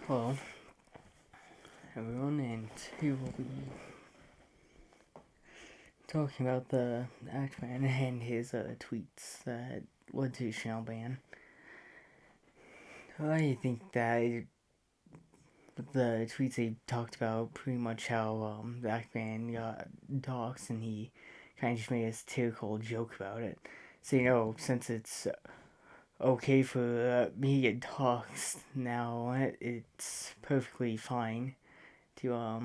Hello, everyone, and here we'll be talking about the Actman and his tweets that led to his channel ban. I think that the tweets he talked about pretty much how the Actman got doxxed, and he kind of just made a satirical joke about it. So, since it's okay for me to get doxxed now, it's perfectly fine to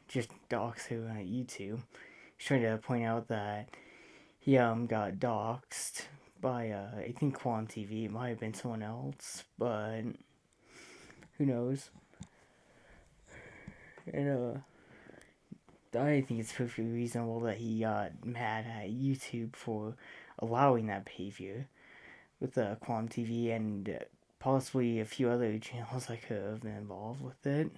just dox her on YouTube. He's trying to point out that he got doxxed by I think Quantum TV. It might have been someone else, but who knows? And I think it's perfectly reasonable that he got mad at YouTube for allowing that behavior with Quantum TV and possibly a few other channels that could have been involved with it.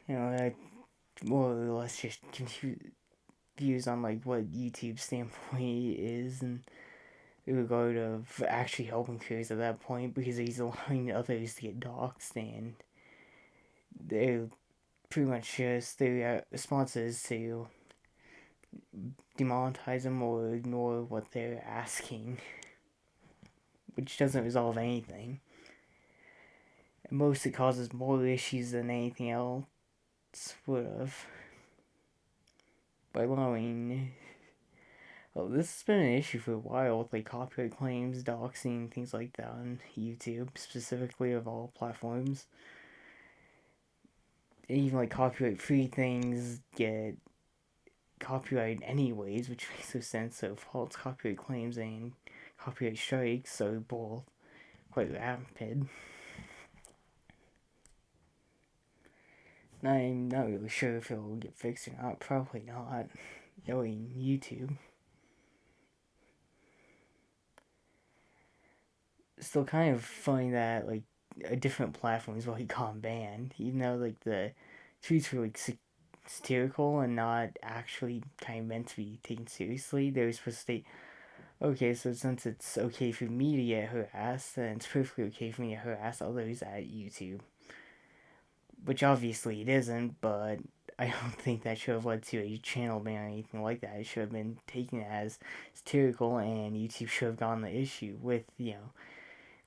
I more or less just confused on like what YouTube's standpoint is and in regard of actually helping creators at that point, because he's allowing others to get doxxed, and they're pretty much just their responses to demonetize them or ignore what they're asking, which doesn't resolve anything. And mostly causes more issues than anything else would have. By allowing. Well, this has been an issue for a while with like copyright claims, doxing, things like that on YouTube, specifically of all platforms. Even like copyright free things get copyright anyways, which makes no sense. So false copyright claims and copyright strikes are both quite rapid. And I'm not really sure if it'll get fixed or not. Probably not, knowing YouTube. Still kind of funny that like a different platforms will he got banned, even though like the tweets were like satirical and not actually kind of meant to be taken seriously. They were supposed to state, okay, so since it's okay for me to get harassed, then it's perfectly okay for me to harass others at YouTube. Which obviously it isn't, but I don't think that should have led to a channel ban or anything like that. It should have been taken as satirical, and YouTube should have gone the issue with,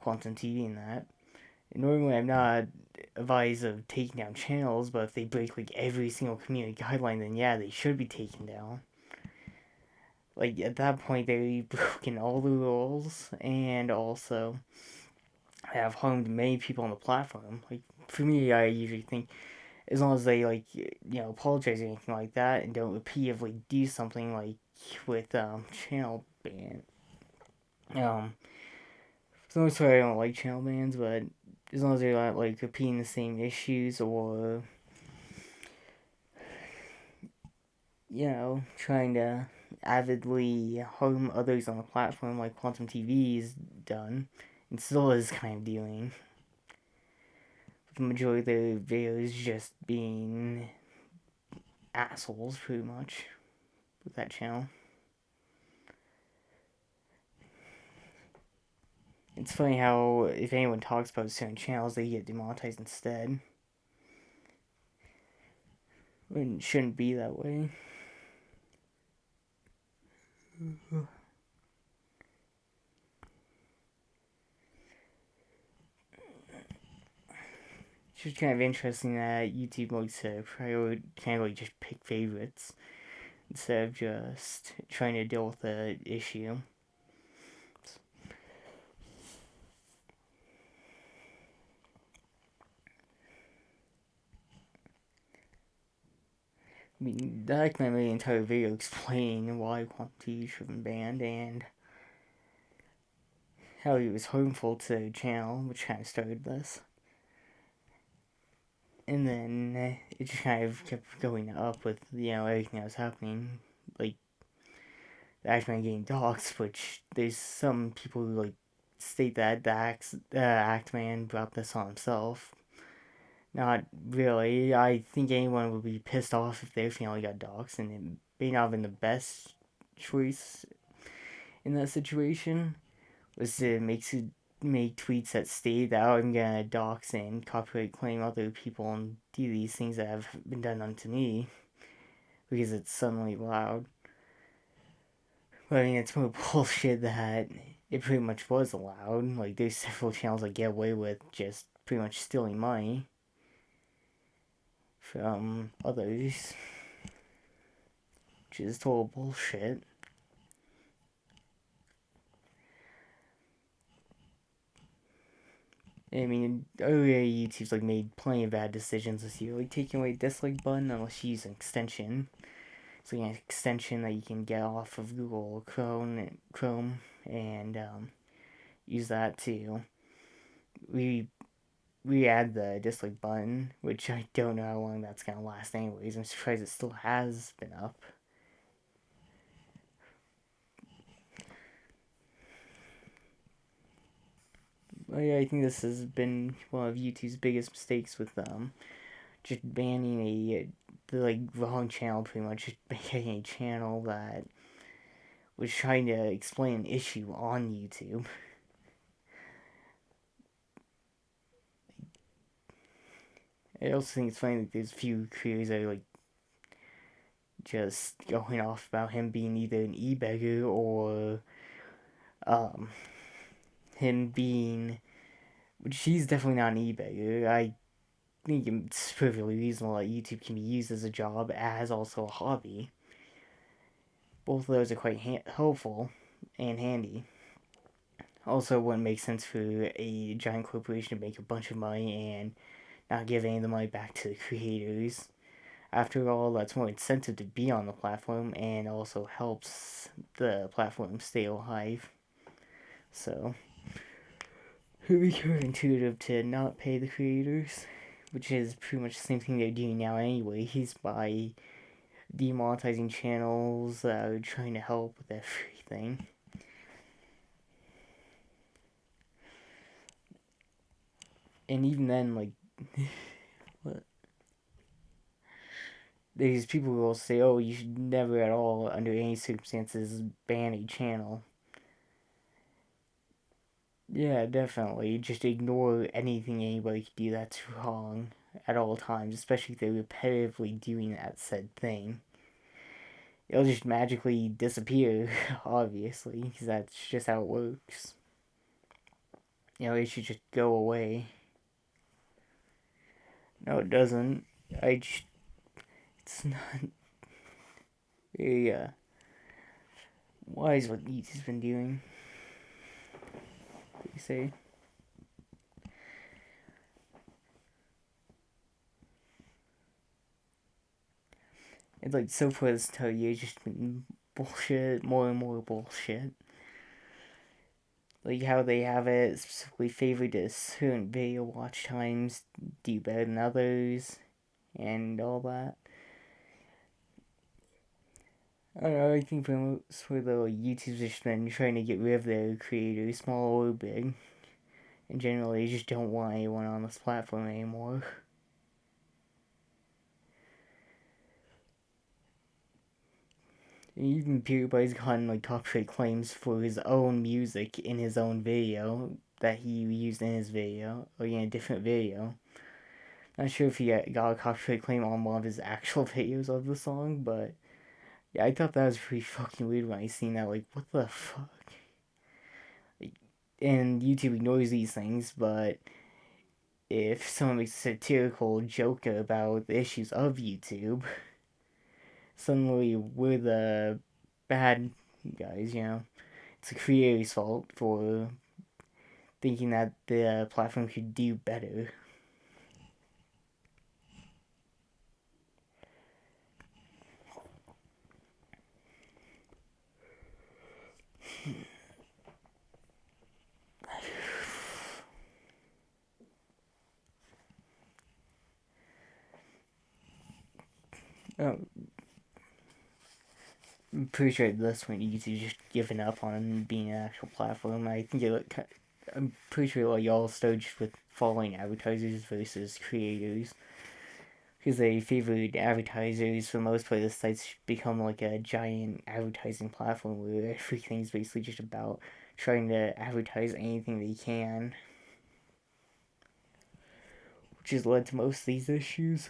Quantum TV and that. Normally, I'm not advised of taking down channels, but if they break like every single community guideline, then yeah, they should be taken down. Like at that point, they've broken all the rules and also have harmed many people on the platform. Like for me, I usually think as long as they like apologize or anything like that and don't repeatedly do something like with channel ban. Um, so that's why I don't like channel bans, but as long as they're not like repeating the same issues or trying to avidly harm others on the platform like Quantum TV is done and still is kind of doing. The majority of their videos just being assholes, pretty much, with that channel. It's funny how if anyone talks about certain channels, they get demonetized instead. It shouldn't be that way. It's just kind of interesting that YouTube likes to kind of like just pick favorites instead of just trying to deal with the issue. I mean, that made an entire video explaining why Quantum TV should have been banned and how he was harmful to the channel, which kind of started this. And then it just kind of kept going up with, everything that was happening. Like, the Actman getting doxxed, which there's some people who, like, state that the Actman brought this on himself. Not really. I think anyone would be pissed off if their family got doxxed, and it may not have been the best choice in that situation was to make tweets that state that, oh, I'm gonna dox and copyright claim other people and do these things that have been done unto me because it's suddenly loud. But I mean, it's more bullshit that it pretty much was allowed. Like, there's several channels that get away with just pretty much stealing money from others, which is total bullshit. I mean, earlier YouTube's like made plenty of bad decisions this year, like taking away dislike button unless you use an extension. It's like an extension that you can get off of Google Chrome, and use that to re re-add the dislike button, which I don't know how long that's gonna last anyways. I'm surprised it still has been up. But yeah, I think this has been one of YouTube's biggest mistakes with just banning the like wrong channel, pretty much just banning a channel that was trying to explain an issue on YouTube. I also think it's funny that there's a few creators that are like just going off about him being either an e-beggar or um him being, which he's definitely not an e-beggar. I think it's perfectly reasonable that YouTube can be used as a job as also a hobby. Both of those are quite helpful and handy. Also, it wouldn't make sense for a giant corporation to make a bunch of money and not give any of the money back to the creators. After all, that's more incentive to be on the platform and also helps the platform stay alive. So, it would be counterintuitive to not pay the creators, which is pretty much the same thing they're doing now anyways by demonetizing channels that are trying to help with everything. And even then, like, what? There's people who will say, oh, you should never at all, under any circumstances, ban a channel. Yeah, definitely. Just ignore anything anybody could do that's wrong at all times, especially if they're repetitively doing that said thing. It'll just magically disappear, obviously, because that's just how it works. It should just go away. No, it doesn't. It's not very wise what YouTube's been doing. What do you say? It's like so far this entire year just been bullshit, more and more bullshit. Like how they have it specifically favored to certain video watch times do better than others and all that. I don't know, I think for most of the YouTube's just been trying to get rid of their creators, small or big. And generally just don't want anyone on this platform anymore. And even PewDiePie's gotten like copyright claims for his own music in his own video that he used in his video, or in a different video. Not sure if he got a copyright claim on one of his actual videos of the song, but yeah, I thought that was pretty fucking weird when I seen that. Like, what the fuck? Like, and YouTube ignores these things, but if someone makes a satirical joke about the issues of YouTube, suddenly we're the bad guys. It's the creator's fault for thinking that the platform could do better. Oh, I'm pretty sure at this point YouTube's just given up on being an actual platform. I think I'm pretty sure like y'all started just with following advertisers versus creators. because they favored advertisers for the most part. The sites become like a giant advertising platform where everything's basically just about trying to advertise anything they can, which has led to most of these issues.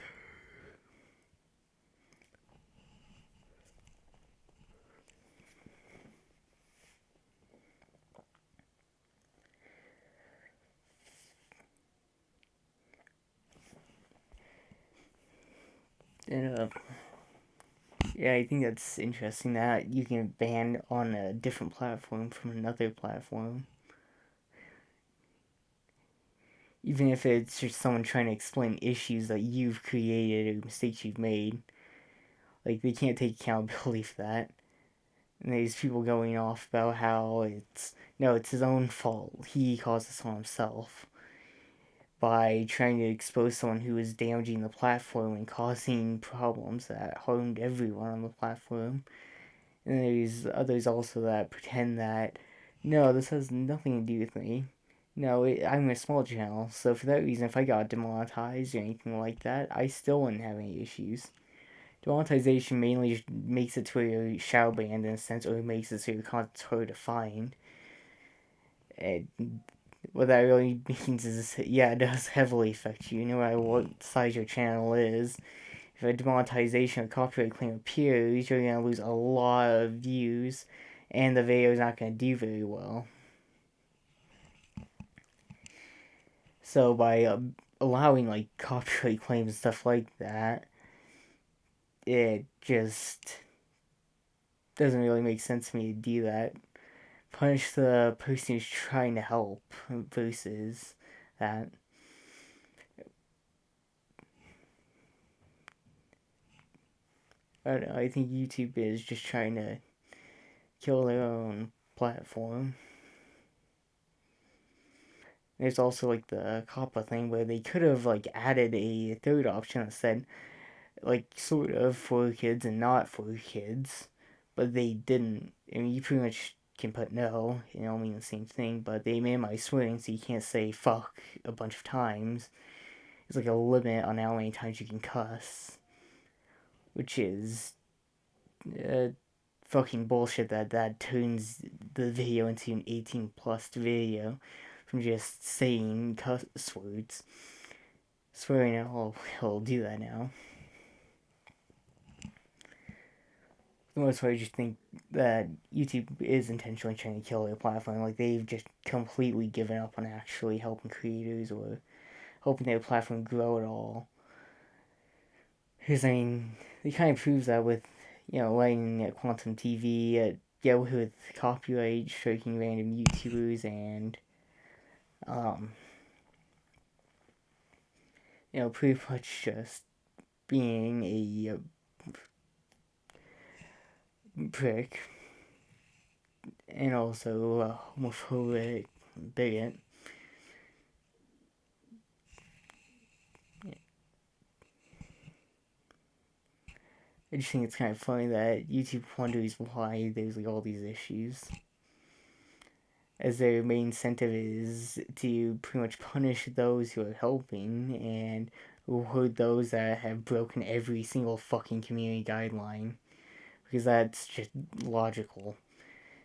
And yeah, I think that's interesting that you can ban on a different platform from another platform, even if it's just someone trying to explain issues that you've created or mistakes you've made. Like they can't take accountability for that. And there's people going off about how it's no, it's his own fault. He caused this on himself by trying to expose someone who was damaging the platform and causing problems that harmed everyone on the platform. And there's others also that pretend that no, this has nothing to do with me. No, I'm a small channel, so for that reason, if I got demonetized or anything like that, I still wouldn't have any issues. Demonetization mainly just makes it to where you're shadow banned in a sense, or it makes it so your content's hard to find. And what that really means is, yeah, it does heavily affect you, no matter what size your channel is. If a demonetization or copyright claim appears, you're gonna lose a lot of views, and the video is not gonna do very well. So by allowing like copyright claims and stuff like that, it just doesn't really make sense to me to do that. Punish the person who's trying to help versus that. I don't know, I think YouTube is just trying to kill their own platform. There's also like the COPPA thing where they could have like added a third option that said like sort of for kids and not for kids, but they didn't. I mean, you pretty much can put no, you know, mean the same thing, but they minimize swearing so you can't say fuck a bunch of times. There's like a limit on how many times you can cuss, which is uh, fucking bullshit that turns the video into an 18 plus video from just saying cuss words. Swearing he'll do that now. For the most part, I just think that YouTube is intentionally trying to kill their platform. Like they've just completely given up on actually helping creators or helping their platform grow at all. Because I mean, it kind of proves that with letting Quantum TV get away with copyright striking random YouTubers and um, pretty much just being a prick and also a homophobic bigot. I just think it's kind of funny that YouTube wonders why there's like all these issues, as their main incentive is to pretty much punish those who are helping and reward those that have broken every single fucking community guideline, because that's just logical,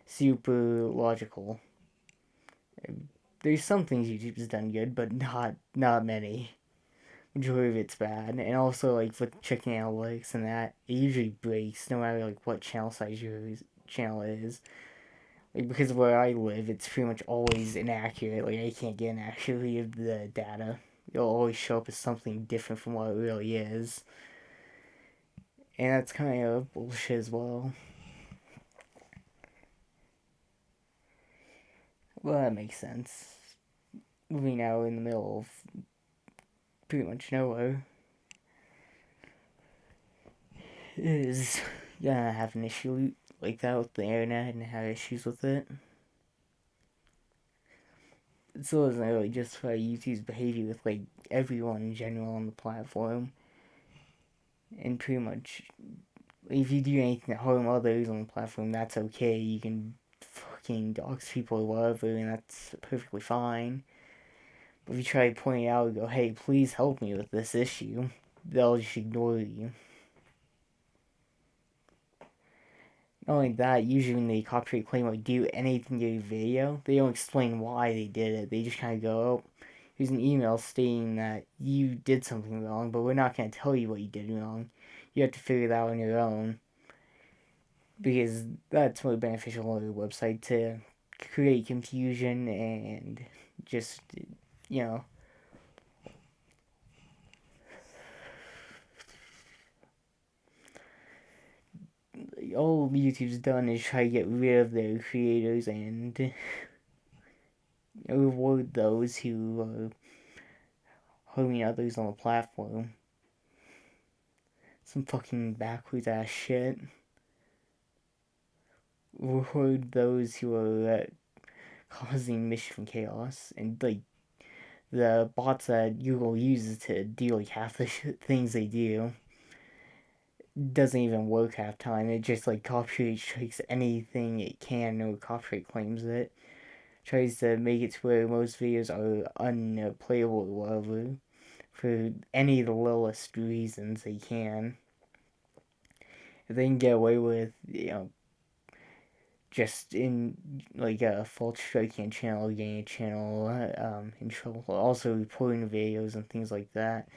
super logical. There's some things YouTube's done good, but not many. Majority of it's bad, and also like with checking analytics and that, it usually breaks no matter like what channel size your channel is. Like because of where I live, it's pretty much always inaccurate. Like I can't get an accuracy of the data. It'll always show up as something different from what it really is, and that's kind of bullshit as well. Well, that makes sense. Moving out in the middle of pretty much nowhere is gonna have an issue like that with the internet and have issues with it. It still doesn't really justify YouTube's behavior with like everyone in general on the platform. And pretty much, if you do anything to harm others on the platform, that's okay. You can fucking dox people or whatever, and that's perfectly fine. But if you try pointing out and go, hey, please help me with this issue, they'll just ignore you. Not only that, usually when they copyright claim or do anything to your video, they don't explain why they did it. They just kind of go, oh, here's an email stating that you did something wrong, but we're not going to tell you what you did wrong. You have to figure it out on your own. Because that's more beneficial on your website, to create confusion and just, you know, all YouTube's done is try to get rid of their creators and reward those who are harming others on the platform. Some fucking backwards ass shit. Reward those who are causing mischief and chaos, and like the bots that Google uses to do like half the things they do doesn't even work half time. It just like copyright strikes anything it can, no copyright claims it. Tries to make it to where most videos are unplayable or whatever for any of the lowest reasons they can. If they can get away with, just in like a fault striking a channel, getting a channel in trouble, also reporting videos and things like that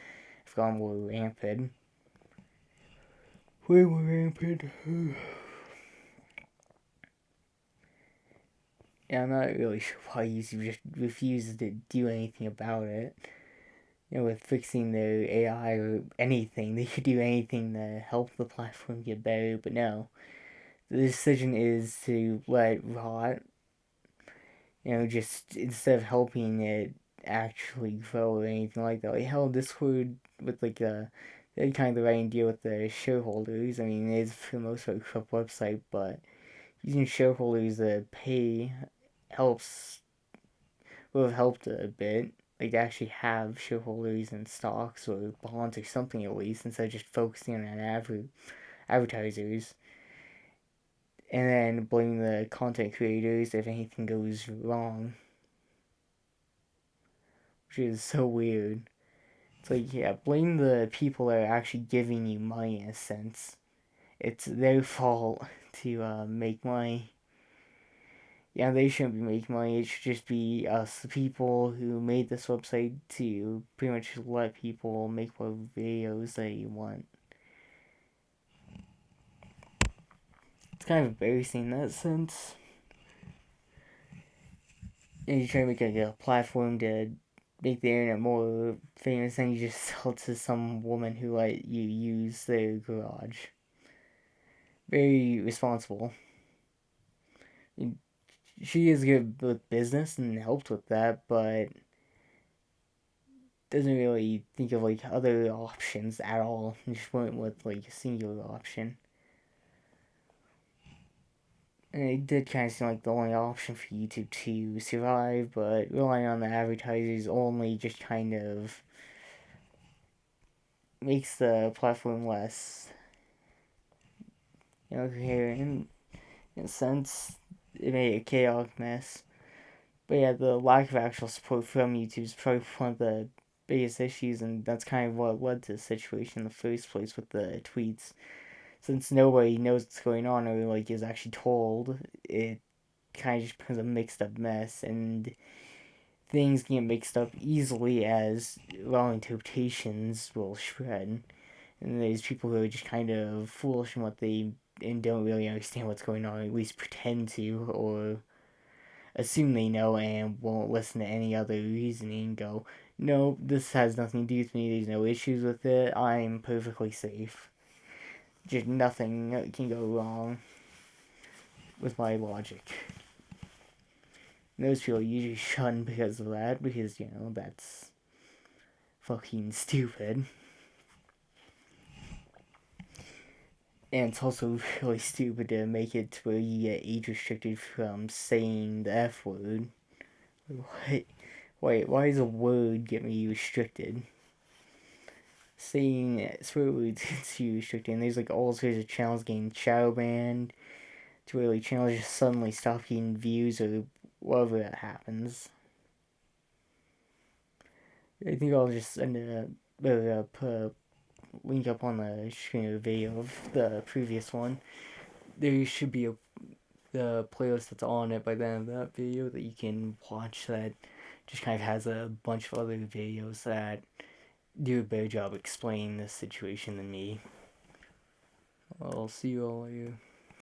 have gone more rampant. Way more rampant. Yeah, I'm not really sure why YouTube just refuses to do anything about it. With fixing their AI or anything, they could do anything to help the platform get better, but no. The decision is to let it rot. Just instead of helping it actually grow or anything like that. Like, hell, Discord with like they had kind of the right idea with the shareholders. I mean, it is for the most part a corrupt website, but using shareholders to pay helps, would have helped a bit. Like, to actually have shareholders and stocks or bonds or something at least, instead of just focusing on advertisers. And then blame the content creators if anything goes wrong. Which is so weird. It's like, yeah, blame the people that are actually giving you money in a sense. It's their fault to make money. Yeah, they shouldn't be making money. It should just be us, the people who made this website, to pretty much let people make what videos they want. It's kind of embarrassing in that sense. And you try to make a platform to make the internet more famous, and you just sell it to some woman who let you use their garage. Very responsible. She is good with business and helped with that, but doesn't really think of like other options at all. Just went with like a singular option. And it did kind of seem like the only option for YouTube to survive, but relying on the advertisers only just kind of makes the platform less, coherent in a sense. It made a chaotic mess. But yeah, the lack of actual support from YouTube is probably one of the biggest issues, and that's kind of what led to the situation in the first place with the tweets. Since nobody knows what's going on or like is actually told, it kind of just becomes a mixed up mess, and things get mixed up easily as wrong interpretations will spread. And there's people who are just kind of foolish in what they and don't really understand what's going on, or at least pretend to, or assume they know and won't listen to any other reasoning and go, no, this has nothing to do with me, there's no issues with it, I'm perfectly safe. Just nothing can go wrong with my logic. And those people usually shun because of that, because, that's fucking stupid. And it's also really stupid to make it to where you get age restricted from saying the F word. What? Why does a word get me restricted? Saying swear words gets you restricted, and there's like all sorts of channels getting shadow banned, to where like channels just suddenly stop getting views or whatever that happens. I think I'll just end up put link up on the screen a video of the previous one. There should be the playlist that's on it by the end of that video that you can watch that just kind of has a bunch of other videos that do a better job explaining this situation than me. I'll see you all later.